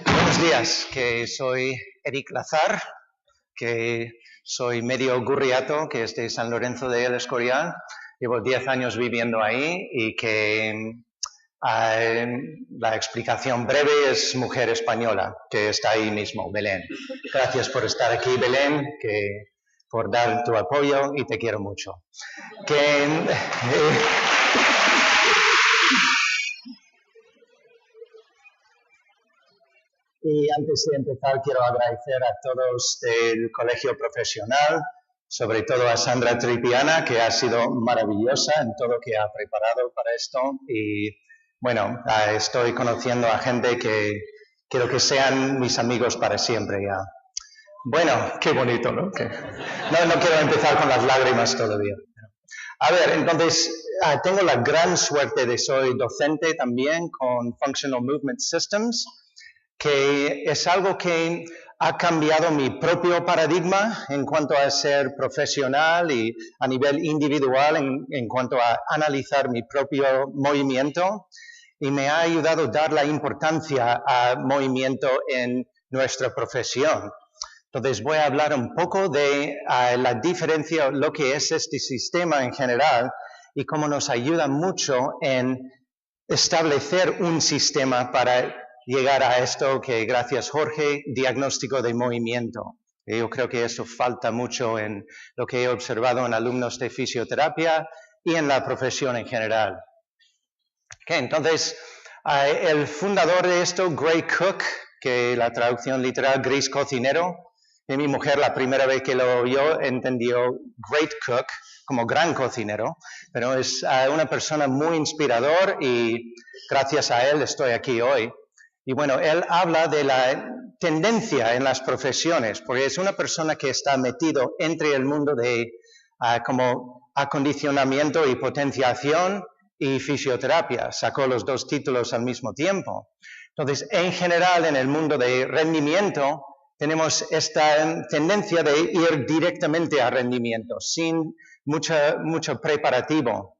Buenos días, que soy Eric Lazar, que soy medio gurriato, que es de San Lorenzo de El Escorial. Llevo 10 años viviendo ahí y que la explicación breve es mujer española, que está ahí mismo, Belén. Gracias por estar aquí, Belén, por dar tu apoyo y te quiero mucho. Y antes de empezar, quiero agradecer a todos del Colegio Profesional, sobre todo a Sandra Tripiana, que ha sido maravillosa en todo lo que ha preparado para esto. Y bueno, estoy conociendo a gente que quiero que sean mis amigos para siempre ya. Bueno, qué bonito, ¿no? No quiero empezar con las lágrimas todavía. A ver, entonces, tengo la gran suerte de soy docente también con Functional Movement Systems, que es algo que ha cambiado mi propio paradigma en cuanto a ser profesional y a nivel individual en cuanto a analizar mi propio movimiento, y me ha ayudado a dar la importancia al movimiento en nuestra profesión. Entonces voy a hablar un poco de la diferencia, lo que es este sistema en general y cómo nos ayuda mucho en establecer un sistema para llegar a esto que, gracias Jorge, diagnóstico de movimiento. Yo creo que eso falta mucho en lo que he observado en alumnos de fisioterapia y en la profesión en general. Okay, entonces, el fundador de esto, Gray Cook, que la traducción literal, gris cocinero, y mi mujer la primera vez que lo oyó entendió Great Cook como gran cocinero, pero es una persona muy inspirador y gracias a él estoy aquí hoy. Y bueno, él habla de la tendencia en las profesiones, porque es una persona que está metido entre el mundo de como acondicionamiento y potenciación y fisioterapia. Sacó los dos títulos al mismo tiempo. Entonces, en general, en el mundo de rendimiento, tenemos esta tendencia de ir directamente a rendimiento, sin mucho preparativo.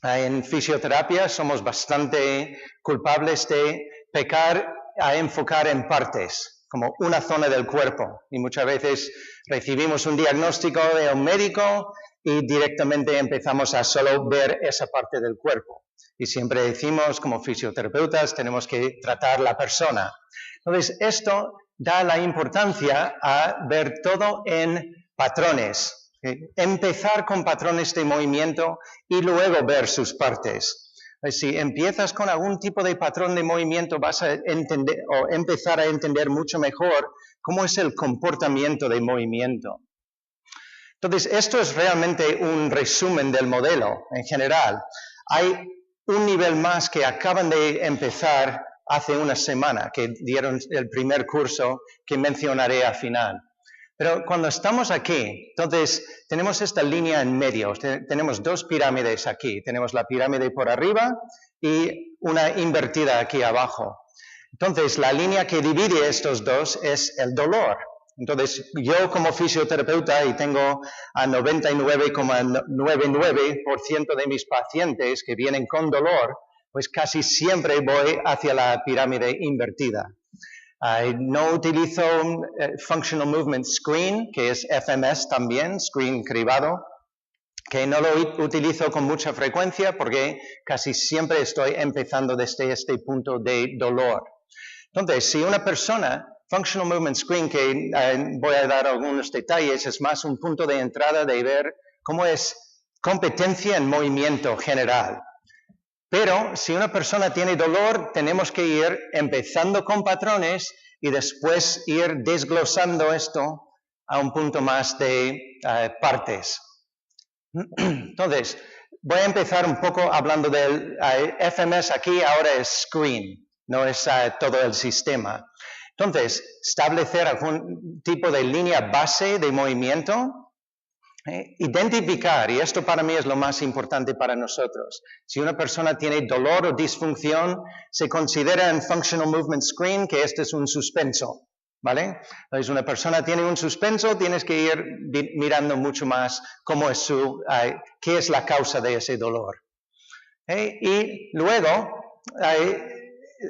En fisioterapia somos bastante culpables de pecar a enfocar en partes, como una zona del cuerpo. Y muchas veces recibimos un diagnóstico de un médico y directamente empezamos a solo ver esa parte del cuerpo. Y siempre decimos, como fisioterapeutas, tenemos que tratar la persona. Entonces, esto da la importancia a ver todo en patrones. Empezar con patrones de movimiento y luego ver sus partes. Si empiezas con algún tipo de patrón de movimiento, vas a entender o empezar a entender mucho mejor cómo es el comportamiento de movimiento. Entonces, esto es realmente un resumen del modelo en general. Hay un nivel más que acaban de empezar hace una semana, que dieron el primer curso que mencionaré al final. Pero cuando estamos aquí, entonces tenemos esta línea en medio, tenemos dos pirámides aquí, tenemos la pirámide por arriba y una invertida aquí abajo. Entonces la línea que divide estos dos es el dolor. Entonces yo como fisioterapeuta, y tengo a 99,99% de mis pacientes que vienen con dolor, pues casi siempre voy hacia la pirámide invertida. No utilizo Functional Movement Screen, que es FMS también, Screen cribado, que no lo utilizo con mucha frecuencia porque casi siempre estoy empezando desde este punto de dolor. Entonces, si una persona, Functional Movement Screen, que voy a dar algunos detalles, es más un punto de entrada de ver cómo es competencia en movimiento general. Pero si una persona tiene dolor, tenemos que ir empezando con patrones y después ir desglosando esto a un punto más de partes. Entonces, voy a empezar un poco hablando del FMS aquí, ahora es Screen, no es todo el sistema. Entonces, establecer algún tipo de línea base de movimiento Identificar, y esto para mí es lo más importante para nosotros. Si una persona tiene dolor o disfunción, se considera en Functional Movement Screen que este es un suspenso, ¿vale? Entonces, una persona tiene un suspenso, tienes que ir mirando mucho más cómo es qué es la causa de ese dolor. Y luego,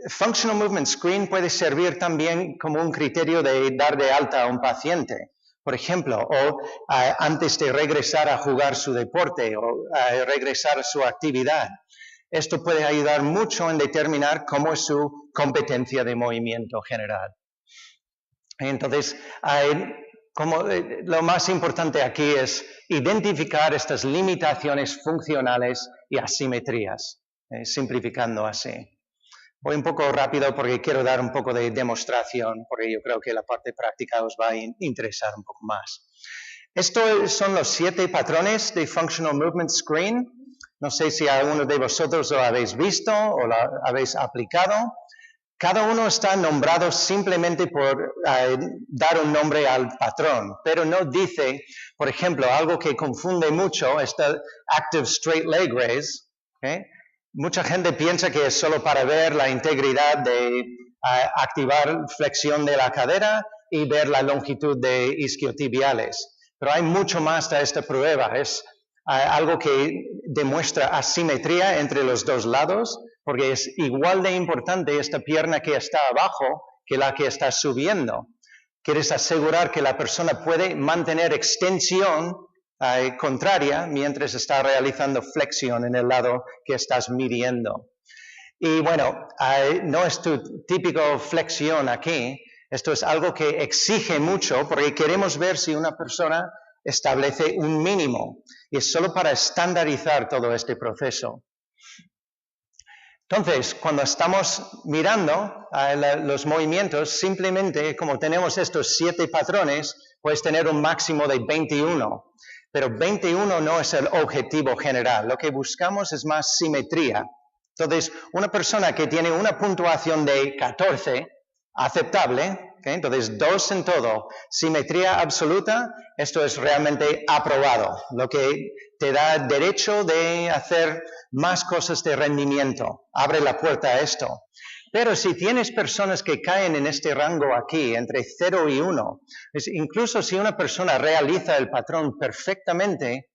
Functional Movement Screen puede servir también como un criterio de dar de alta a un paciente. Por ejemplo, o antes de regresar a jugar su deporte o regresar a su actividad. Esto puede ayudar mucho en determinar cómo es su competencia de movimiento general. Entonces, lo más importante aquí es identificar estas limitaciones funcionales y asimetrías, simplificando así. Voy un poco rápido porque quiero dar un poco de demostración, porque yo creo que la parte práctica os va a interesar un poco más. Estos son los 7 patrones de Functional Movement Screen. No sé si alguno de vosotros lo habéis visto o lo habéis aplicado. Cada uno está nombrado simplemente por dar un nombre al patrón, pero no dice, por ejemplo, algo que confunde mucho, esta Active Straight Leg Raise, ¿okay? Mucha gente piensa que es solo para ver la integridad de activar flexión de la cadera y ver la longitud de isquiotibiales. Pero hay mucho más de esta prueba. Es algo que demuestra asimetría entre los dos lados, porque es igual de importante esta pierna que está abajo que la que está subiendo. Quieres asegurar que la persona puede mantener extensión contraria mientras está realizando flexión en el lado que estás midiendo. Y bueno, no es tu típico flexión aquí, esto es algo que exige mucho porque queremos ver si una persona establece un mínimo y es solo para estandarizar todo este proceso. Entonces, cuando estamos mirando los movimientos, simplemente como tenemos estos 7 patrones, puedes tener un máximo de 21. Pero 21 no es el objetivo general. Lo que buscamos es más simetría. Entonces, una persona que tiene una puntuación de 14, aceptable, ¿okay? Entonces 2 en todo, simetría absoluta, esto es realmente aprobado, lo que te da derecho de hacer más cosas de rendimiento, abre la puerta a esto. Pero si tienes personas que caen en este rango aquí, entre 0 y 1, incluso si una persona realiza el patrón perfectamente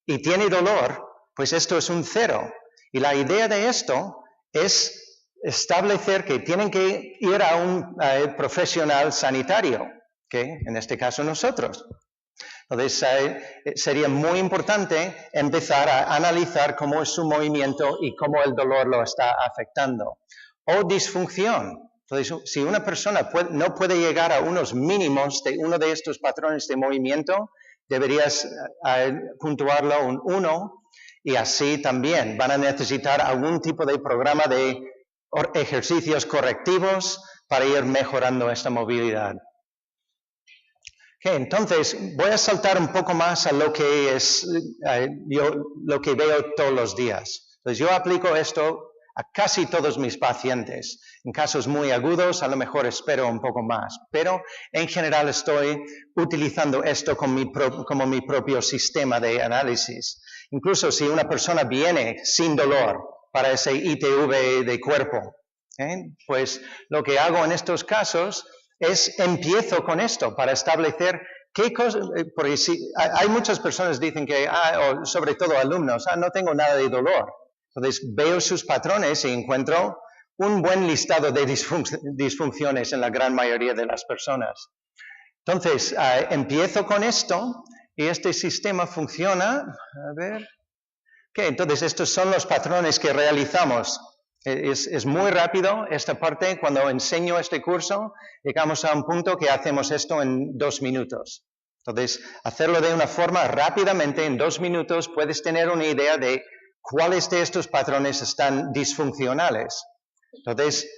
y tiene dolor, pues esto es un 0. Y la idea de esto es establecer que tienen que ir a un profesional sanitario, que en este caso nosotros. Entonces, sería muy importante empezar a analizar cómo es su movimiento y cómo el dolor lo está afectando. O disfunción. Entonces, si una persona no puede llegar a unos mínimos de uno de estos patrones de movimiento, deberías puntuarlo un 1 y así también van a necesitar algún tipo de programa de ejercicios correctivos para ir mejorando esta movilidad. Okay, entonces, voy a saltar un poco más a lo que es lo que veo todos los días. Entonces, yo aplico esto a casi todos mis pacientes. En casos muy agudos, a lo mejor espero un poco más, pero en general estoy utilizando esto como mi propio sistema de análisis. Incluso si una persona viene sin dolor para ese ITV de cuerpo, pues lo que hago en estos casos es empiezo con esto para establecer qué cosas, porque hay muchas personas que dicen que, o sobre todo alumnos, no tengo nada de dolor. Entonces veo sus patrones y encuentro un buen listado de disfunciones en la gran mayoría de las personas. Entonces, empiezo con esto y este sistema funciona. A ver. Okay, entonces, estos son los patrones que realizamos. Es muy rápido esta parte. Cuando enseño este curso, llegamos a un punto que hacemos esto en 2 minutos. Entonces, hacerlo de una forma rápidamente, en 2 minutos, puedes tener una idea de cuáles de estos patrones están disfuncionales. Entonces,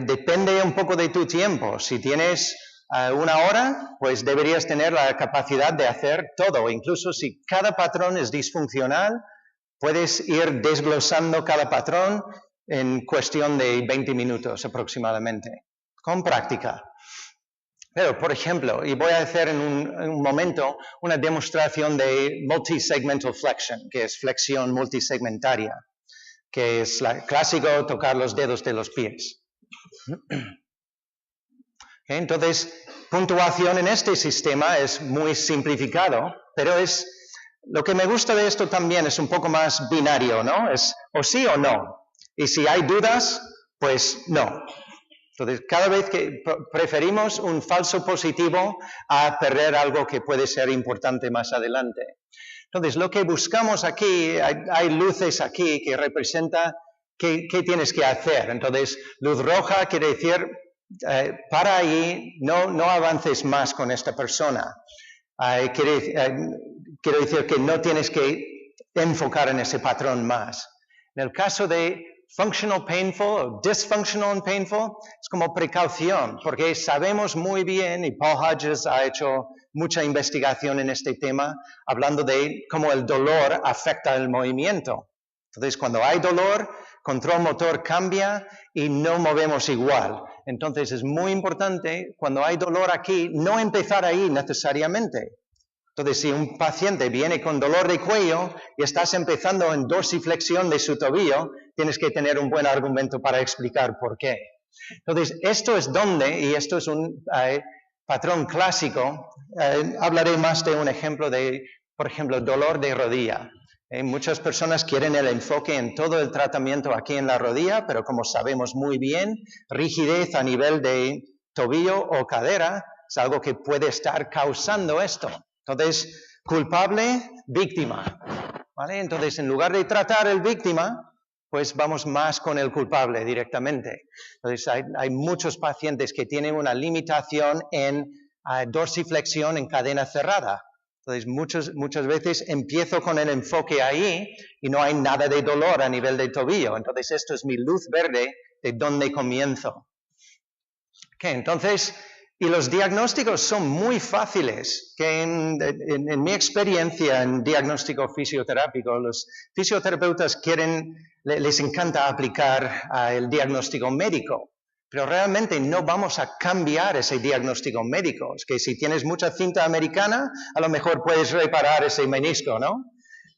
depende un poco de tu tiempo. Si tienes 1 hora, pues deberías tener la capacidad de hacer todo. Incluso si cada patrón es disfuncional, puedes ir desglosando cada patrón en cuestión de 20 minutos aproximadamente, con práctica. Pero, por ejemplo, y voy a hacer en un momento una demostración de multisegmental flexion, que es flexión multisegmentaria, que es clásico tocar los dedos de los pies. Entonces, puntuación en este sistema es muy simplificado, pero lo que me gusta de esto también es un poco más binario, ¿no? Es o sí o no. Y si hay dudas, pues no. Entonces, cada vez que preferimos un falso positivo a perder algo que puede ser importante más adelante. Entonces, lo que buscamos aquí, hay luces aquí que representan qué tienes que hacer. Entonces, luz roja quiere decir, para ahí, no avances más con esta persona. Quiero decir que no tienes que enfocar en ese patrón más. En el caso de functional painful o dysfunctional and painful, es como precaución, porque sabemos muy bien, y Paul Hodges ha hecho mucha investigación en este tema, hablando de cómo el dolor afecta el movimiento. Entonces, cuando hay dolor, control motor cambia y no movemos igual. Entonces, es muy importante, cuando hay dolor aquí, no empezar ahí necesariamente. Entonces, si un paciente viene con dolor de cuello y estás empezando en dorsiflexión de su tobillo, tienes que tener un buen argumento para explicar por qué. Entonces, esto es donde, y esto es un patrón clásico, hablaré más de un ejemplo de, por ejemplo, dolor de rodilla. Muchas personas quieren el enfoque en todo el tratamiento aquí en la rodilla, pero como sabemos muy bien, rigidez a nivel de tobillo o cadera es algo que puede estar causando esto. Entonces, culpable, víctima, ¿vale? Entonces, en lugar de tratar al víctima, pues vamos más con el culpable directamente. Entonces, hay muchos pacientes que tienen una limitación en dorsiflexión en cadena cerrada. Entonces, muchas veces empiezo con el enfoque ahí y no hay nada de dolor a nivel de tobillo. Entonces, esto es mi luz verde de dónde comienzo. Okay, entonces, y los diagnósticos son muy fáciles, que en mi experiencia en diagnóstico fisioterápico, los fisioterapeutas les encanta aplicar el diagnóstico médico, pero realmente no vamos a cambiar ese diagnóstico médico. Es que si tienes mucha cinta americana, a lo mejor puedes reparar ese menisco, ¿no?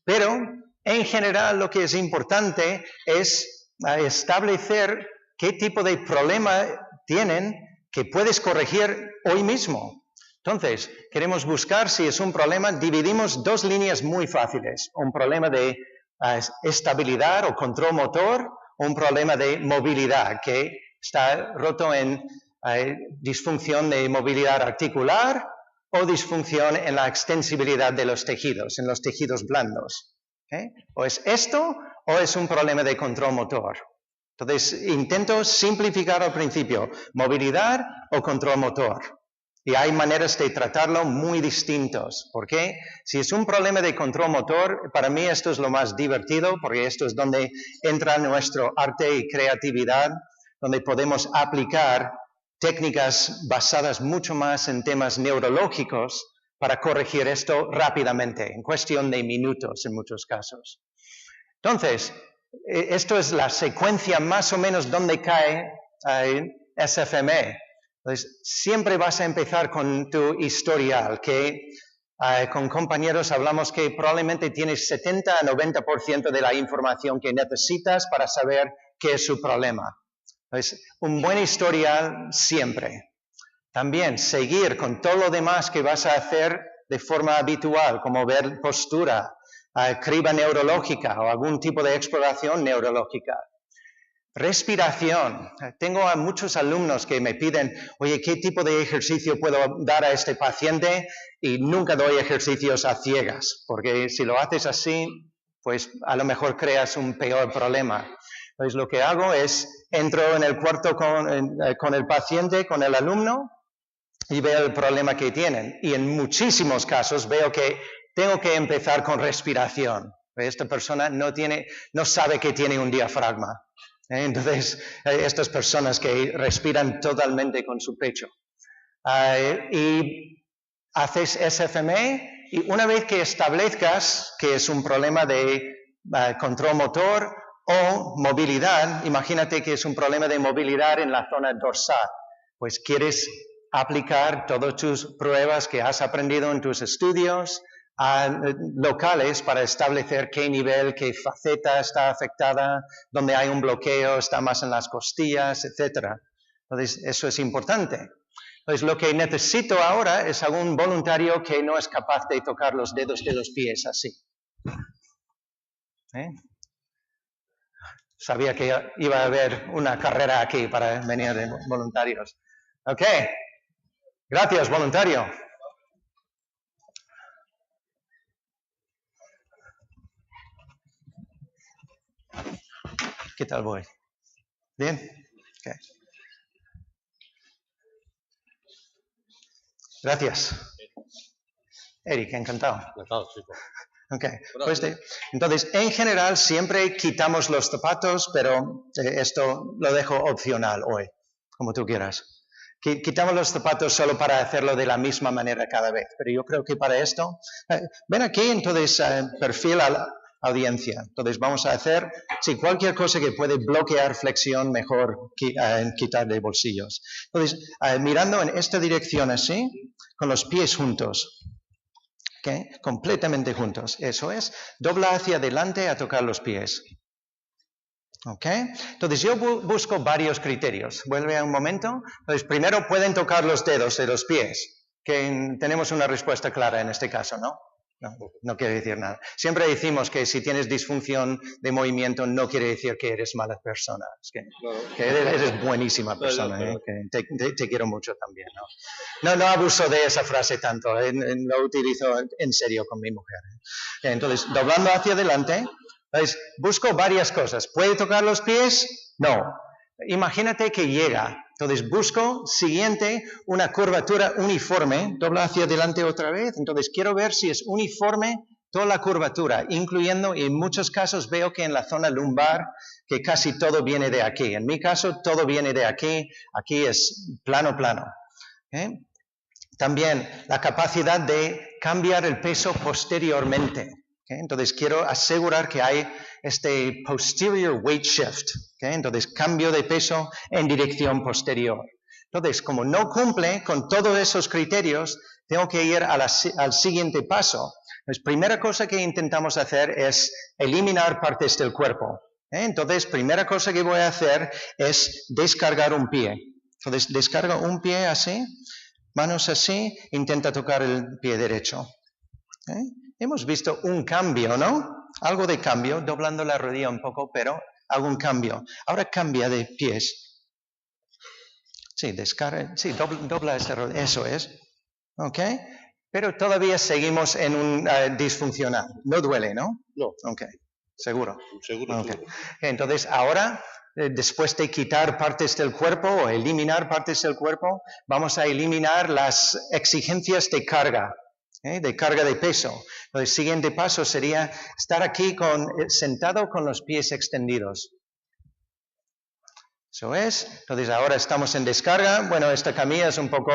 Pero, en general, lo que es importante es establecer qué tipo de problema tienen que puedes corregir hoy mismo. Entonces, queremos buscar si es un problema, dividimos dos líneas muy fáciles. Un problema de estabilidad o control motor, o un problema de movilidad, que está roto en disfunción de movilidad articular o disfunción en la extensibilidad de los tejidos, en los tejidos blandos. ¿Okay? O es esto o es un problema de control motor. Entonces, intento simplificar al principio, movilidad o control motor. Y hay maneras de tratarlo muy distintos. ¿Por qué? Si es un problema de control motor, para mí esto es lo más divertido, porque esto es donde entra nuestro arte y creatividad, donde podemos aplicar técnicas basadas mucho más en temas neurológicos para corregir esto rápidamente, en cuestión de minutos en muchos casos. Entonces, esto es la secuencia más o menos donde cae SFME. Entonces, siempre vas a empezar con tu historial, que con compañeros hablamos que probablemente tienes 70 a 90% de la información que necesitas para saber qué es su problema. Entonces, un buen historial siempre. También seguir con todo lo demás que vas a hacer de forma habitual, como ver postura, criba neurológica o algún tipo de exploración neurológica. Respiración. Tengo a muchos alumnos que me piden, oye, ¿qué tipo de ejercicio puedo dar a este paciente? Y nunca doy ejercicios a ciegas, porque si lo haces así, pues a lo mejor creas un peor problema. Entonces lo que hago es, entro en el cuarto con el paciente, con el alumno, y veo el problema que tienen. Y en muchísimos casos veo que tengo que empezar con respiración. Esta persona no sabe que tiene un diafragma. Entonces, estas personas que respiran totalmente con su pecho. Y haces SFME y una vez que establezcas que es un problema de control motor o movilidad, imagínate que es un problema de movilidad en la zona dorsal, pues quieres aplicar todas tus pruebas que has aprendido en tus estudios locales para establecer qué nivel, qué faceta está afectada, dónde hay un bloqueo, está más en las costillas, etc. Entonces, eso es importante. Entonces, lo que necesito ahora es algún voluntario que no es capaz de tocar los dedos de los pies así. Sabía que iba a haber una carrera aquí para venir de voluntarios. Ok. Gracias, voluntario. ¿Qué tal voy? ¿Bien? Okay. Gracias. Eric, encantado. Encantado, chico. Okay. Pues entonces, en general, siempre quitamos los zapatos, pero esto lo dejo opcional hoy, como tú quieras. Quitamos los zapatos solo para hacerlo de la misma manera cada vez, pero yo creo que para esto... ven aquí, entonces, perfil a la audiencia. Entonces, vamos a hacer, cualquier cosa que puede bloquear flexión, mejor quitar de bolsillos. Entonces, mirando en esta dirección así, con los pies juntos. Okay, completamente juntos, eso es. Dobla hacia adelante a tocar los pies. Okay. Entonces yo busco varios criterios. Vuelve a un momento. Entonces primero pueden tocar los dedos de los pies, que tenemos una respuesta clara en este caso, ¿no? No quiere decir nada. Siempre decimos que si tienes disfunción de movimiento no quiere decir que eres mala persona. Que eres buenísima persona. Que te quiero mucho también. No abuso de esa frase tanto. Lo utilizo en serio con mi mujer. Entonces, doblando hacia adelante, busco varias cosas. ¿Puede tocar los pies? No. Imagínate que llega. Entonces busco, siguiente, una curvatura uniforme, dobla hacia adelante otra vez, entonces quiero ver si es uniforme toda la curvatura, incluyendo, y en muchos casos veo que en la zona lumbar, que casi todo viene de aquí. En mi caso, todo viene de aquí, aquí es plano. También la capacidad de cambiar el peso posteriormente. Entonces quiero asegurar que hay este posterior weight shift, entonces cambio de peso en dirección posterior. Entonces, como no cumple con todos esos criterios, tengo que ir al siguiente paso. Entonces, primera cosa que intentamos hacer es eliminar partes del cuerpo. Entonces, primera cosa que voy a hacer es descargar un pie. Entonces, descargo un pie así, manos así, intenta tocar el pie derecho. Hemos visto un cambio, ¿no? Algo de cambio, doblando la rodilla un poco, pero algún cambio. Ahora cambia de pies. Sí, descarga, sí, dobla esta rodilla, eso es. ¿Ok? Pero todavía seguimos en un disfuncional. No duele, ¿no? No. Ok, seguro. Seguro. Okay. Entonces, ahora, después de quitar partes del cuerpo o eliminar partes del cuerpo, vamos a eliminar las exigencias de carga de peso. El siguiente paso sería estar aquí sentado con los pies extendidos. Eso es. Entonces ahora estamos en descarga. Bueno, esta camilla es un poco...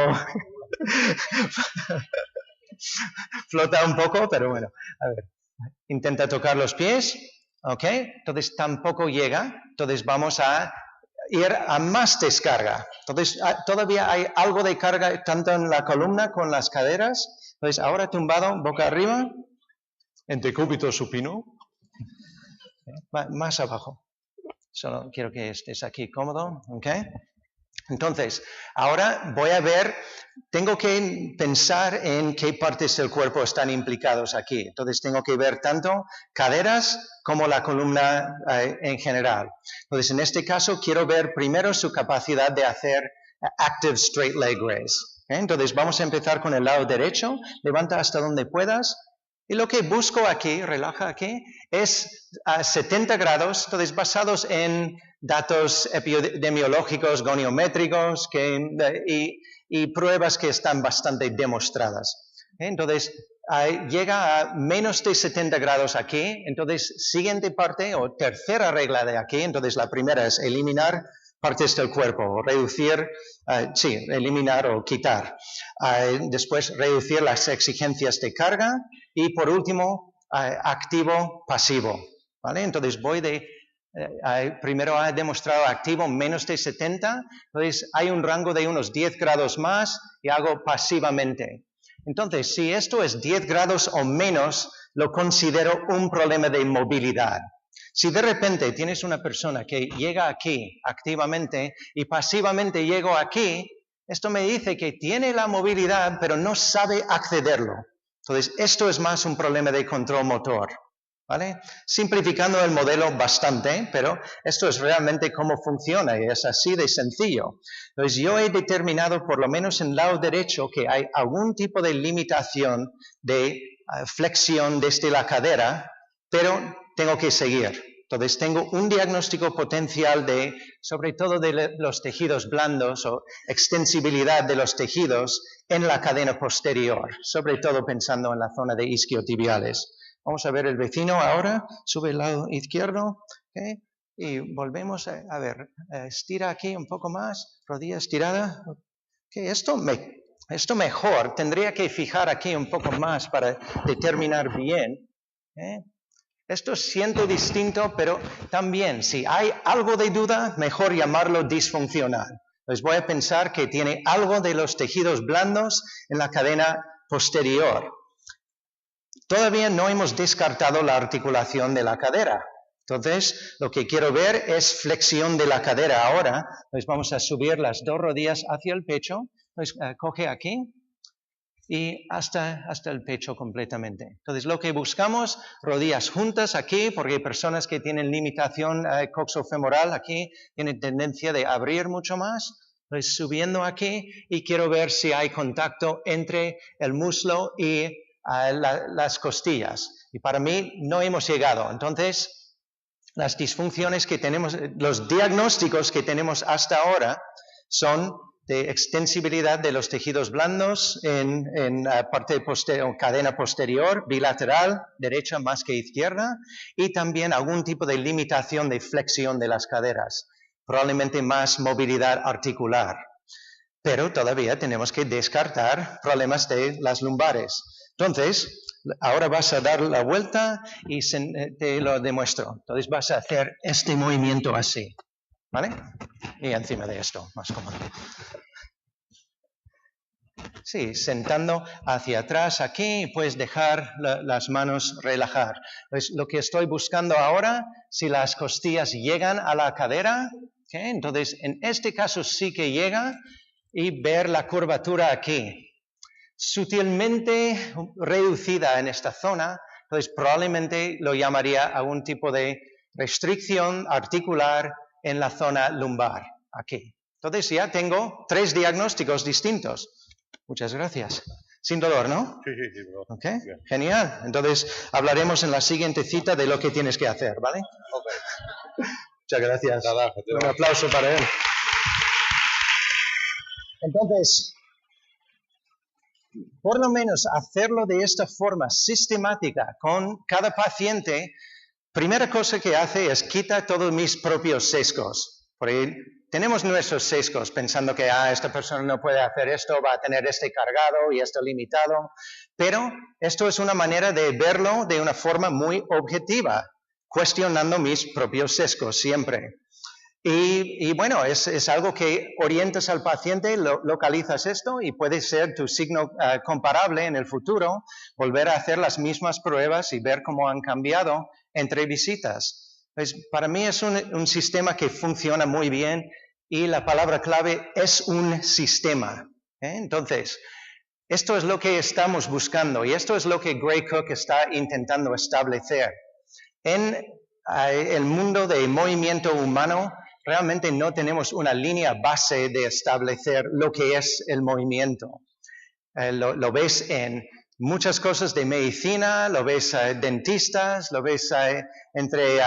flota un poco, pero bueno. A ver, intenta tocar los pies. ¿Ok? Entonces tampoco llega. Entonces vamos a ir a más descarga. Entonces todavía hay algo de carga tanto en la columna como en las caderas. Entonces, ahora tumbado, boca arriba, en decúbito supino, más abajo. Solo quiero que estés aquí cómodo, ¿ok? Entonces, ahora voy a ver, tengo que pensar en qué partes del cuerpo están implicados aquí. Entonces, tengo que ver tanto caderas como la columna en general. Entonces, en este caso, quiero ver primero su capacidad de hacer active straight leg raise. Entonces vamos a empezar con el lado derecho, levanta hasta donde puedas y lo que busco aquí, relaja aquí, es a 70 grados, entonces basados en datos epidemiológicos, goniométricos y pruebas que están bastante demostradas. Entonces llega a menos de 70 grados aquí, entonces siguiente parte o tercera regla de aquí, entonces la primera es eliminar partes del cuerpo, o reducir, eliminar o quitar. Después, reducir las exigencias de carga. Y por último, activo-pasivo. ¿Vale? Entonces voy de primero ha demostrado activo menos de 70, entonces hay un rango de unos 10 grados más y hago pasivamente. Entonces, si esto es 10 grados o menos, lo considero un problema de movilidad. Si de repente tienes una persona que llega aquí activamente y pasivamente llego aquí, esto me dice que tiene la movilidad, pero no sabe accederlo. Entonces, esto es más un problema de control motor, ¿vale? Simplificando el modelo bastante, pero esto es realmente cómo funciona y es así de sencillo. Entonces, yo he determinado, por lo menos en el lado derecho, que hay algún tipo de limitación de flexión desde la cadera, pero tengo que seguir. Entonces, tengo un diagnóstico potencial de, sobre todo de los tejidos blandos o extensibilidad de los tejidos en la cadena posterior, sobre todo pensando en la zona de isquiotibiales. Vamos a ver el vecino ahora, sube el lado izquierdo, ¿okay? Y volvemos a ver, estira aquí un poco más, rodilla estirada. Okay, esto mejor, tendría que fijar aquí un poco más para determinar bien. Esto siento distinto, pero también, si hay algo de duda, mejor llamarlo disfuncional. Entonces voy a pensar que tiene algo de los tejidos blandos en la cadena posterior. Todavía no hemos descartado la articulación de la cadera. Entonces, lo que quiero ver es flexión de la cadera ahora. Entonces vamos a subir las dos rodillas hacia el pecho. Entonces coge aquí y hasta el pecho completamente. Entonces, lo que buscamos, rodillas juntas aquí, porque hay personas que tienen limitación coxofemoral aquí, tienen tendencia de abrir mucho más. Entonces, subiendo aquí y quiero ver si hay contacto entre el muslo y las costillas. Y para mí no hemos llegado. Entonces, las disfunciones que tenemos, los diagnósticos que tenemos hasta ahora son de extensibilidad de los tejidos blandos en parte cadena posterior, bilateral, derecha más que izquierda, y también algún tipo de limitación de flexión de las caderas, probablemente más movilidad articular. Pero todavía tenemos que descartar problemas de las lumbares. Entonces, ahora vas a dar la vuelta y te lo demuestro. Entonces vas a hacer este movimiento así, ¿vale? Y encima de esto, más cómodo. Sí, sentando hacia atrás aquí, puedes dejar las manos relajar. Pues lo que estoy buscando ahora, si las costillas llegan a la cadera, ¿okay? Entonces en este caso sí que llega, y ver la curvatura aquí. Sutilmente reducida en esta zona, entonces probablemente lo llamaría algún tipo de restricción articular en la zona lumbar, aquí. Entonces ya tengo 3 diagnósticos distintos. Muchas gracias. Sin dolor, ¿no? Sí, sí, sí. ¿Ok? Genial. Entonces hablaremos en la siguiente cita de lo que tienes que hacer, ¿vale? Ok. Muchas gracias. Nada, un aplauso para él. Entonces, por lo menos hacerlo de esta forma sistemática con cada paciente, primera cosa que hace es quita todos mis propios sesgos. Porque tenemos nuestros sesgos pensando que esta persona no puede hacer esto, va a tener este cargado y esto limitado. Pero esto es una manera de verlo de una forma muy objetiva, cuestionando mis propios sesgos siempre. Y bueno, es algo que orientas al paciente, localizas esto y puede ser tu signo comparable en el futuro, volver a hacer las mismas pruebas y ver cómo han cambiado entre visitas. Pues para mí es un sistema que funciona muy bien y la palabra clave es un sistema. Entonces, esto es lo que estamos buscando y esto es lo que Gray Cook está intentando establecer. En el mundo de movimiento humano, realmente no tenemos una línea base de establecer lo que es el movimiento. Lo ves en muchas cosas de medicina, lo ves dentistas, lo ves entre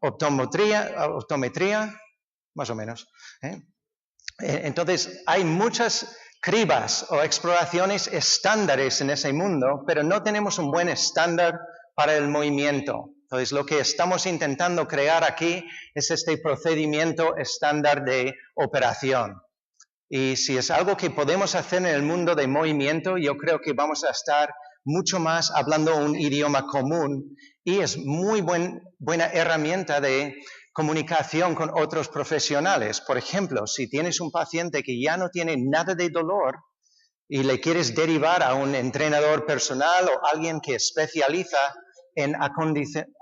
optometría, más o menos. Entonces, hay muchas cribas o exploraciones estándares en ese mundo, pero no tenemos un buen estándar para el movimiento. Entonces, lo que estamos intentando crear aquí es este procedimiento estándar de operación. Y si es algo que podemos hacer en el mundo de movimiento, yo creo que vamos a estar mucho más hablando un idioma común y es muy buena herramienta de comunicación con otros profesionales. Por ejemplo, si tienes un paciente que ya no tiene nada de dolor y le quieres derivar a un entrenador personal o alguien que especializa en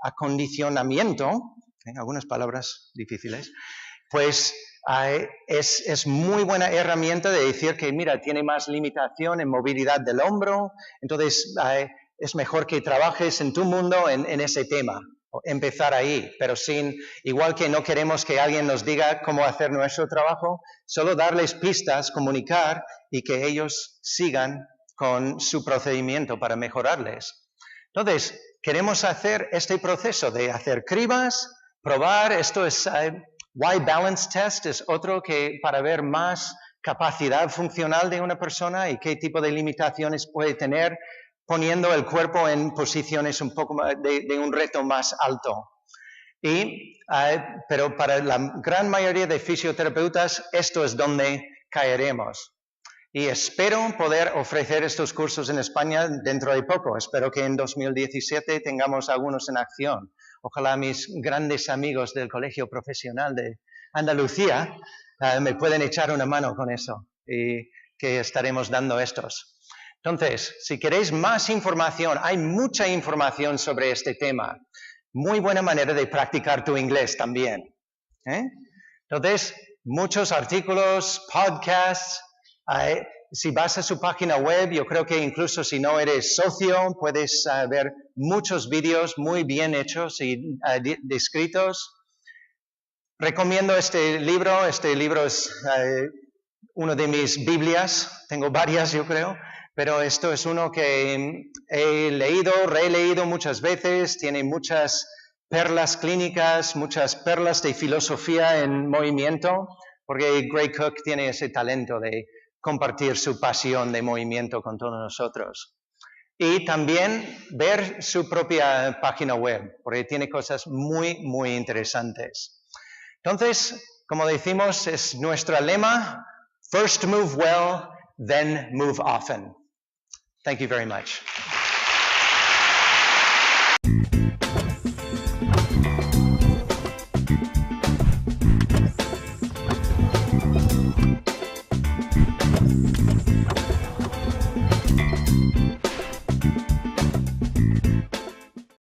acondicionamiento, algunas palabras difíciles, pues es muy buena herramienta de decir que, mira, tiene más limitación en movilidad del hombro, entonces es mejor que trabajes en tu mundo en ese tema. Empezar ahí, pero igual que no queremos que alguien nos diga cómo hacer nuestro trabajo, solo darles pistas, comunicar y que ellos sigan con su procedimiento para mejorarles. Entonces, queremos hacer este proceso de hacer cribas, probar, esto es Y-Balance Test, es otro que para ver más capacidad funcional de una persona y qué tipo de limitaciones puede tener, poniendo el cuerpo en posiciones un poco más de un reto más alto. Pero para la gran mayoría de fisioterapeutas, esto es donde caeremos. Y espero poder ofrecer estos cursos en España dentro de poco. Espero que en 2017 tengamos algunos en acción. Ojalá mis grandes amigos del Colegio Profesional de Andalucía me pueden echar una mano con eso y que estaremos dando estos. Entonces, si queréis más información, hay mucha información sobre este tema. Muy buena manera de practicar tu inglés también. Entonces, muchos artículos, podcasts. Si vas a su página web, yo creo que incluso si no eres socio, puedes ver muchos vídeos muy bien hechos y descritos. Recomiendo este libro. Este libro es uno de mis Biblias. Tengo varias, yo creo. Pero esto es uno que he leído, releído muchas veces. Tiene muchas perlas clínicas, muchas perlas de filosofía en movimiento. Porque Gray Cook tiene ese talento de compartir su pasión de movimiento con todos nosotros. Y también ver su propia página web, porque tiene cosas muy, muy interesantes. Entonces, como decimos, es nuestro lema, first move well, then move often. Thank you very much.